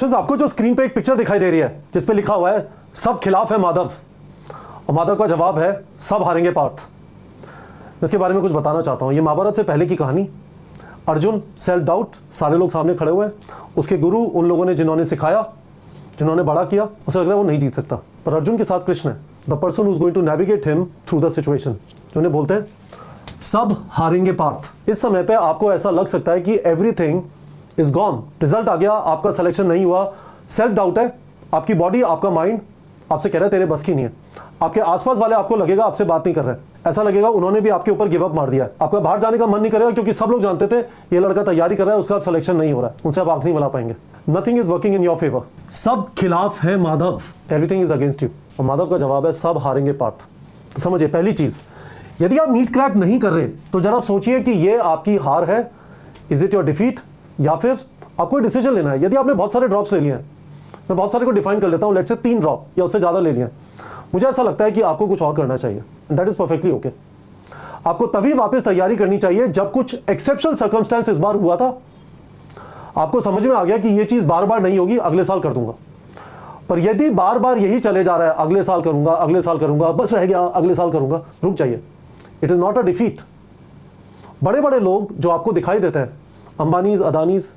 Students, आपको जो screen पे एक पिक्चर दिखाई दे रही है जिसपे लिखा हुआ है सब खिलाफ है माधव, और माधव का जवाब है सब हारेंगे पार्थ। मैं इसके बारे में कुछ बताना चाहता हूँ। ये महाभारत से पहले की कहानी। अर्जुन सेल्फ डाउट, सारे लोग सामने खड़े हुए हैं, उसके गुरु उन लोगों ने जिन्होंने सिखाया, जिन्होंने बड़ा किया, उसे लग रहा है वो नहीं जीत सकता, पर अर्जुन के साथ कृष्ण है, the person who is going to navigate him through the situation, जो उन्हें बोलते हैं सब हारेंगे पार्थ। इस समय पे आपको ऐसा लग सकता है कि एवरीथिंग इज गॉन, रिजल्ट आ गया, आपका सिलेक्शन नहीं हुआ, सेल्फ डाउट है, आपकी बॉडी, आपका माइंड आपसे कह रहा है तेरे बस की नहीं है, आपके आसपास वाले आपको लगेगा आपसे बात नहीं कर रहे, ऐसा लगेगा उन्होंने भी आपके ऊपर गिव अप मार दिया, आपका बाहर जाने का मन नहीं करेगा क्योंकि सब लोग जानते थे ये लड़का तैयारी कर रहा है, उसका सिलेक्शन नहीं हो रहा है, उनसे आप आंख नहीं मिला पाएंगे। Nothing is working in your favour, सब खिलाफ है Madhav, everything is against you. और माधव का जवाब है सब हारेंगे पार्थ। तो समझिए, पहली चीज, यदि आप नीट क्रैक नहीं कर रहे तो जरा सोचिए कि ये आपकी हार है, इज इट योर डिफीट, या फिर आपको डिसीजन लेना है। यदि आपने बहुत सारे ड्रॉप्स ले लिए हैं, मैं बहुत सारे को डिफाइन कर लेता हूं, लेट्स से 3 ड्रॉप या उससे ज्यादा ले लिए, मुझे ऐसा लगता है कि आपको कुछ और करना चाहिए, दैट इज परफेक्टली ओके। आपको तभी वापस तैयारी करनी चाहिए जब कुछ एक्सेप्शनल सर्कमस्टेंस इस बार हुआ था, आपको समझ में आ गया कि ये चीज बार बार नहीं होगी, अगले साल कर दूंगा। पर यदि बार बार यही चले जा रहा है, अगले साल करूंगा, अगले साल करूंगा, बस रह गया अगले साल करूंगा, रुक जाइए, it is not a defeat. बड़े बड़े लोग जो आपको दिखाई देते हैं, Ambanis, Adanis,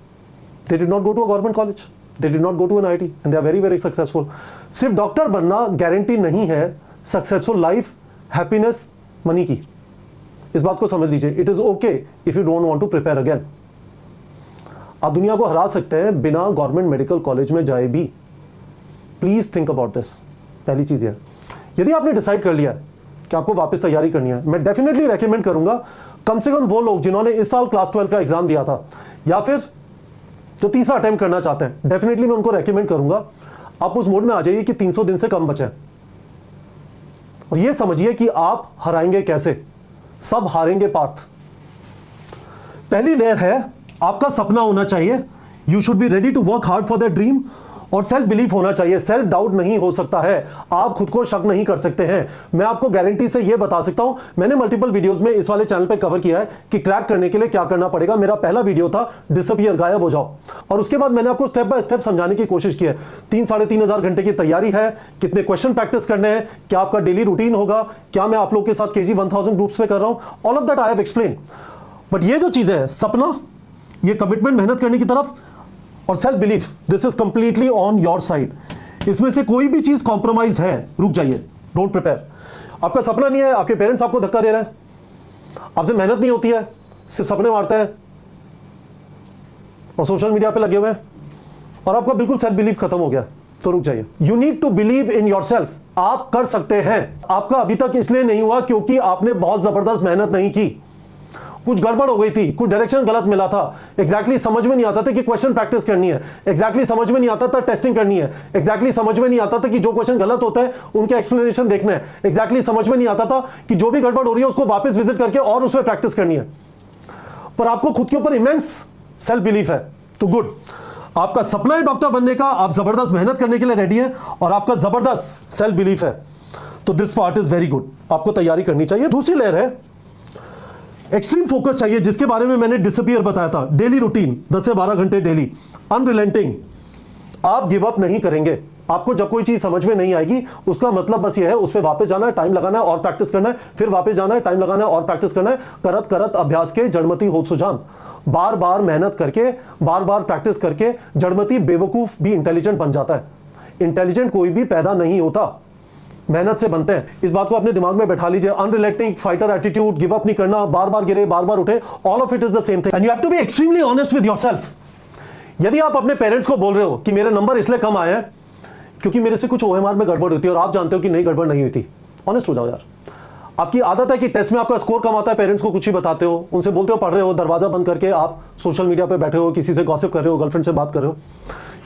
they did not go to a government college, they did not go to an IIT and they are very very successful. सिर्फ डॉक्टर बनना गारंटी नहीं है सक्सेसफुल लाइफ, हैप्पीनेस, मनी की। इस बात को समझ लीजिए, it is okay if you don't want to prepare again. आप दुनिया को हरा सकते हैं बिना गवर्नमेंट मेडिकल कॉलेज में जाए भी। Please think about this. पहली चीज है, यदि आपने डिसाइड कर लिया कि आपको वापस तैयारी करनी है, मैं डेफिनेटली रेकमेंड करूंगा कम से कम वो लोग जिन्होंने इस साल क्लास 12 का एग्जाम दिया था, या फिर जो तीसरा अटेम्प्ट करना चाहते हैं, डेफिनेटली मैं उनको रेकमेंड करूंगा आप उस मोड में आ जाइए कि 300 दिन से कम बचे, और ये समझिए कि आप हराएंगे कैसे, सब हारेंगे पार्थ। पहली लेयर है आपका सपना होना चाहिए, you should be ready to work hard for that dream, और सेल्फ बिलीफ होना चाहिए। सेल्फ डाउट नहीं हो सकता है, आप खुद को शक नहीं कर सकते हैं। मैं आपको गारंटी से यह बता सकता हूं, मैंने मल्टीपल वीडियोस में इस वाले चैनल पे कवर किया है कि क्रैक करने के लिए क्या करना पड़ेगा। मेरा पहला वीडियो था डिसअपीयर, गायब हो जाओ, और उसके बाद मैंने आपको स्टेप बाय स्टेप समझाने की कोशिश की है। 3-3.5 घंटे की तैयारी है, कितने क्वेश्चन प्रैक्टिस करने हैं, क्या आपका डेली रूटीन होगा, क्या मैं आप लोग के साथ KG 1000 ग्रुप्स पे कर रहा हूं, all of that I have explain. But ये जो चीज है, सपना, ये कमिटमेंट मेहनत करने की तरफ, और self belief, this is completely on your side. इसमें से कोई भी चीज कॉम्प्रोमाइज है, रुक जाइए, डोंट प्रिपेयर। आपका सपना नहीं है, आपके पेरेंट्स आपको धक्का दे रहे हैं, आपसे मेहनत नहीं होती है, सिर्फ सपने मारते हैं और सोशल मीडिया पे लगे हुए हैं, और आपका बिल्कुल सेल्फ बिलीफ खत्म हो गया, तो रुक जाइए। You need to believe in yourself, आप कर सकते हैं। आपका अभी तक इसलिए नहीं हुआ क्योंकि आपने बहुत जबरदस्त मेहनत नहीं की, कुछ गड़बड़ हो गई थी, कुछ डायरेक्शन गलत मिला था, एग्जैक्टली समझ में नहीं आता था कि क्वेश्चन प्रैक्टिस करनी है, एग्जैक्टली समझ में नहीं आता था टेस्टिंग करनी है, एग्जैक्टली समझ में नहीं आता था कि जो क्वेश्चन गलत होता है उनके एक्सप्लेनेशन देखना है, एग्जैक्टली समझ में नहीं आता था कि जो भी गड़बड़ हो रही है उसको वापस विजिट करके और उस पर प्रैक्टिस करनी है। पर आपको खुद के ऊपर इमेंस सेल्फ बिलीफ है, तो गुड। आपका सपना है डॉक्टर बनने का, आप जबरदस्त मेहनत करने के लिए रेडी है, और आपका जबरदस्त सेल्फ बिलीफ है, तो this part is very good, आपको तैयारी करनी चाहिए। दूसरी लेयर है एक्सट्रीम फोकस चाहिए, जिसके बारे में मैंने डिसअपीयर बताया था। डेली रूटीन 10 से 12 घंटे डेली, अनरिलेंटिंग, आप गिव अप नहीं करेंगे। आपको जब कोई चीज समझ में नहीं आएगी, उसका मतलब बस ये है उस पर वापस जाना है, टाइम लगाना है और प्रैक्टिस करना है, फिर वापस जाना है, टाइम लगाना है और प्रैक्टिस करना है। करत करत अभ्यास के जड़मती होत सुजान, बार बार मेहनत करके, बार बार प्रैक्टिस करके जड़मती बेवकूफ भी इंटेलिजेंट बन जाता है। इंटेलिजेंट कोई भी पैदा नहीं होता, मेहनत से बनते हैं। इस बात को अपने दिमाग में बैठा लीजिए। Unrelenting, fighter attitude, give up नहीं करना, बार बार गिरे बार बार उठे, all of it is the same thing, and you have to be extremely honest with yourself. यदि आप अपने पेरेंट्स को बोल रहे हो कि मेरे नंबर इसलिए कम आए हैं क्योंकि मेरे से कुछ OMR में गड़बड़ हुई थी, और आप जानते हो कि नहीं, गड़बड़ नहीं हुई थी, ऑनेस्ट हो जाओ यार। आपकी आदत है कि टेस्ट में आपका स्कोर कम आता है, पेरेंट्स को कुछ ही बताते हो, उनसे बोलते हो पढ़ रहे हो, दरवाजा बंद करके आप सोशल मीडिया पे बैठे हो, किसी से गॉसिप कर रहे हो, गर्लफ्रेंड से बात कर रहे हो।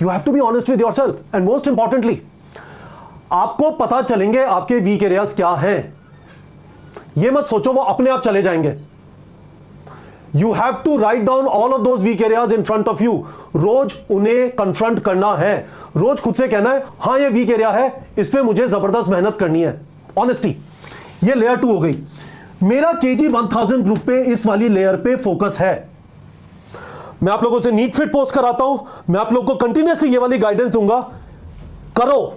You have to be honest with yourself, and most importantly आपको पता चलेंगे आपके वीक एरियाज क्या हैं। ये मत सोचो वो अपने आप चले जाएंगे। You have to write down all of those weak areas in front of you. रोज उन्हें कन्फ्रंट करना है, रोज खुद से कहना है हाँ ये वीक एरिया है, इस पे मुझे जबरदस्त मेहनत करनी है। ऑनेस्टी, ये लेयर 2 हो गई। मेरा KG 1000 ग्रुप पे इस वाली लेयर पे फोकस है। मैं आप लोगों से नीट फिट पोस्ट कराता हूं, मैं आप लोगों को कंटिन्यूसली ये वाली गाइडेंस दूंगा। करो,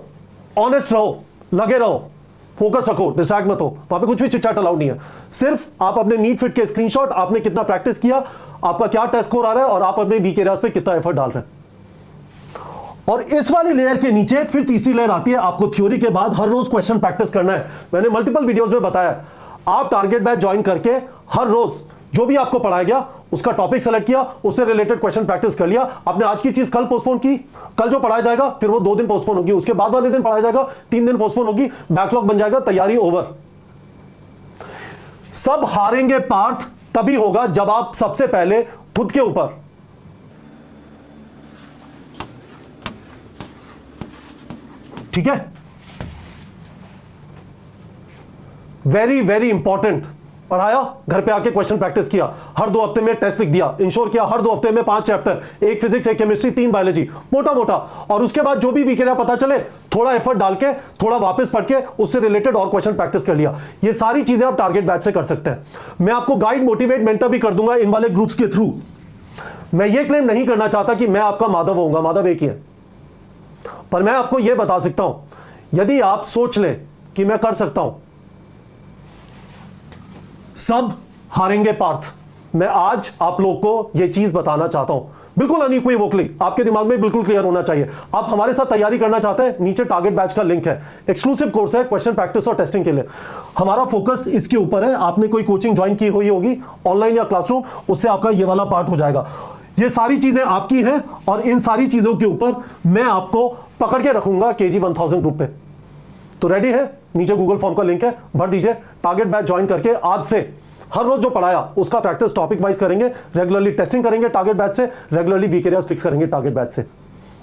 ऑनेस्ट रहो, लगे रहो, फोकस रखो, डिस्ट्रैक्ट मत हो। वहां पे कुछ भी चिट-चाट अलाउड नहीं है। सिर्फ आप अपने नीट फिट के स्क्रीनशॉट, आपने कितना प्रैक्टिस किया, आपका क्या टेस्ट स्कोर आ रहा है और आप अपने वीक एरियाज पे कितना एफर्ट डाल रहे हैं। और इस वाली लेयर के नीचे फिर तीसरी लेयर आती है, आपको थ्योरी के बाद हर रोज क्वेश्चन प्रैक्टिस करना है। मैंने मल्टीपल वीडियोस में बताया, आप टारगेट बैच ज्वाइन करके हर रोज जो भी आपको पढ़ाया गया उसका टॉपिक सेलेक्ट किया, उससे रिलेटेड क्वेश्चन प्रैक्टिस कर लिया। आपने आज की चीज कल पोस्टपोन की, कल जो पढ़ाया जाएगा फिर वो 2 दिन पोस्टपोन होगी, उसके बाद वाले दिन पढ़ाया जाएगा 3 दिन पोस्टपोन होगी, बैकलॉग बन जाएगा, तैयारी ओवर। सब हारेंगे पार्थ तभी होगा जब आप सबसे पहले खुद के ऊपर ठीक है, वेरी वेरी इंपॉर्टेंट, पढ़ाया, घर पे आके क्वेश्चन प्रैक्टिस किया, हर 2 हफ्ते में टेस्ट लिख दिया, इंश्योर किया हर 2 हफ्ते में 5 चैप्टर, 1 फिजिक्स, 1 केमिस्ट्री, 3 बायोलॉजी, मोटा मोटा। और उसके बाद जो भी वीक एरिया पता चले थोड़ा एफर्ट डाल के, थोड़ा वापस पढ़ के उससे रिलेटेड और क्वेश्चन प्रैक्टिस कर लिया। ये सारी चीजें आप टारगेट बैच से कर सकते हैं। मैं आपको गाइड, मोटिवेट, मेंटर भी कर दूंगा इन वाले ग्रुप्स के थ्रू। मैं ये क्लेम नहीं करना चाहता कि मैं आपका माधव होऊंगा, माधव एक ही है, पर मैं आपको यह बता सकता हूं, यदि आप सोच लें कि मैं कर सकता हूं, सब हारेंगे पार्थ। मैं आज आप लोग को यह चीज बताना चाहता हूं, बिल्कुल अनइक्विवोकली, आपके दिमाग में बिल्कुल क्लियर होना चाहिए। आप हमारे साथ तैयारी करना चाहते हैं, नीचे टारगेट बैच का लिंक है, एक्सक्लूसिव कोर्स है क्वेश्चन प्रैक्टिस और टेस्टिंग के लिए। हमारा फोकस इसके ऊपर है। आपने कोई कोचिंग ज्वाइन की हुई होगी ऑनलाइन या क्लासरूम, उससे आपका ये वाला पार्ट हो जाएगा। ये सारी चीजें आपकी हैं और इन सारी चीजों के ऊपर मैं आपको पकड़ के रखूंगा KG 1000 ग्रुप पे। तो रेडी है? नीचे गूगल फॉर्म का लिंक है, भर दीजिए। टारगेट बैच ज्वाइन करके आज से हर रोज जो पढ़ाया उसका प्रैक्टिस टॉपिक वाइज करेंगे, रेगुलरली टेस्टिंग करेंगे टारगेट बैच से, रेगुलरली वीक एरियाज फिक्स करेंगे टारगेट बैच से।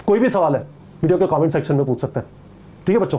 कोई भी सवाल है वीडियो के कमेंट सेक्शन में पूछ सकते हैं। ठीक है बच्चों।